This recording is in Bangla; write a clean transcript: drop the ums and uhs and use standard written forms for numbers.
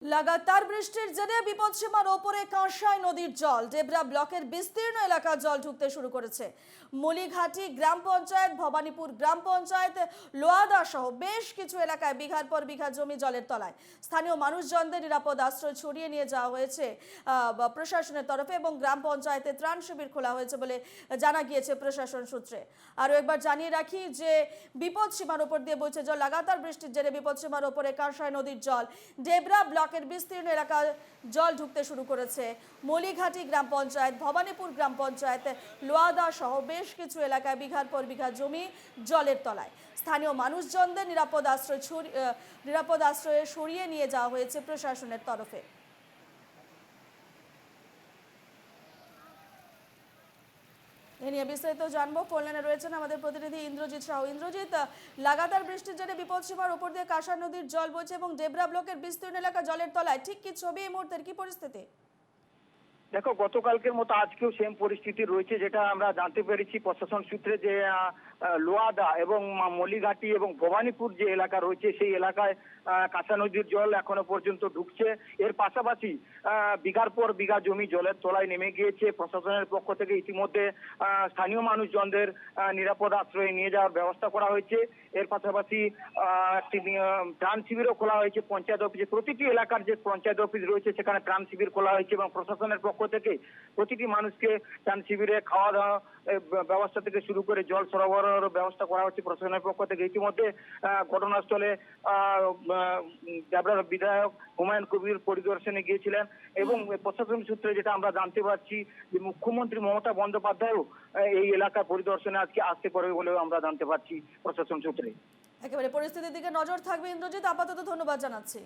লাগাতার বৃষ্টির জেরে বিপদসীমার ওপরে কাঁসাই নদীর জল। ডেবরা ব্লকের বিস্তীর্ণ এলাকা জল ঢুকতে শুরু করেছে। মলিঘাটি গ্রাম পঞ্চায়েত, ভবানীপুর গ্রাম পঞ্চায়েত, লোয়াদা সহ বেশ কিছু এলাকায় বিঘার পর বিঘা জমি জলের তলায়। স্থানীয় মানুষজনদের নিরাপদ আশ্রয় ছড়িয়ে নিয়ে যাওয়া হয়েছে প্রশাসনের তরফে এবং গ্রাম পঞ্চায়েতে ত্রাণ শিবির খোলা হয়েছে বলে জানা গিয়েছে প্রশাসন সূত্রে। আরও একবার জানিয়ে রাখি যে বিপদসীমার ওপর দিয়ে বইছে জল। লাগাতার বৃষ্টির জেরে বিপদসীমার ওপরে কাঁসাই নদীর জল। ডেবরা ব্লকের বিস্তীর্ণ এলাকায় জল ঢুকতে শুরু করেছে। মলিঘাটি গ্রাম পঞ্চায়েত, ভবানীপুর গ্রাম পঞ্চায়েত, লোয়াদা সহ বেশ কিছু এলাকায় বিঘার পর বিঘা জমি জলের তলায়। স্থানীয় মানুষজনদের নিরাপদ আশ্রয়ে সরিয়ে নিয়ে যাওয়া হয়েছে প্রশাসনের তরফে। এ নিয়ে বিস্তারিত জানবো। ফোনলাইনে রয়েছেন আমাদের প্রতিনিধি ইন্দ্রজিৎ সাহু। ইন্দ্রজিৎ, লাগাতার বৃষ্টির জন্য বিপদসীমার উপর দিয়ে কাঁসাই নদীর জল বইছে এবং ডেবরা ব্লকের বিস্তীর্ণ এলাকা জলের তলায়, ঠিক কি ছবি এই মুহূর্তের, কি পরিস্থিতি? দেখো, গতকালকের মতো আজকেও সেম পরিস্থিতি রয়েছে, যেটা আমরা জানতে পেরেছি প্রশাসন সূত্রে, যে লোয়াদা এবং মলিঘাটি এবং ভবানীপুর যে এলাকা রয়েছে সেই এলাকায় কাঁসা নদীর জল এখনো পর্যন্ত ঢুকছে। এর পাশাপাশি বিঘার পর বিঘা জমি জলের তলায় নেমে গিয়েছে। প্রশাসনের পক্ষ থেকে ইতিমধ্যে স্থানীয় মানুষজনদের নিরাপদ আশ্রয়ে নিয়ে যাওয়ার ব্যবস্থা করা হয়েছে। এর পাশাপাশি একটি ত্রাণ শিবিরও খোলা হয়েছে পঞ্চায়েত অফিসে। প্রতিটি এলাকার যে পঞ্চায়েত অফিস রয়েছে সেখানে ত্রাণ শিবির খোলা হয়েছে এবং প্রশাসনের পক্ষ থেকে প্রতিটি মানুষকে ত্রাণ শিবিরে খাওয়া দাওয়া ব্যবস্থা থেকে শুরু করে জল সরবরাহের ব্যবস্থা করা হচ্ছে প্রশাসনের পক্ষ থেকে। ইতিমধ্যে ঘটনাস্থলে ডেবরার বিধায়ক হুমায়ুন কবির পরিদর্শনে গিয়েছিলেন এবং প্রশাসন সূত্রে যেটা আমরা জানতে পারছি যে মুখ্যমন্ত্রী মমতা বন্দ্যোপাধ্যায়ও এই এলাকা পরিদর্শনে আজকে আসতে পারবে বলেও আমরা জানতে পারছি প্রশাসন সূত্রে। একেবারে পরিস্থিতির দিকে নজর থাকবে ইন্দ্রজিৎ, আপাতত ধন্যবাদ জানাচ্ছি।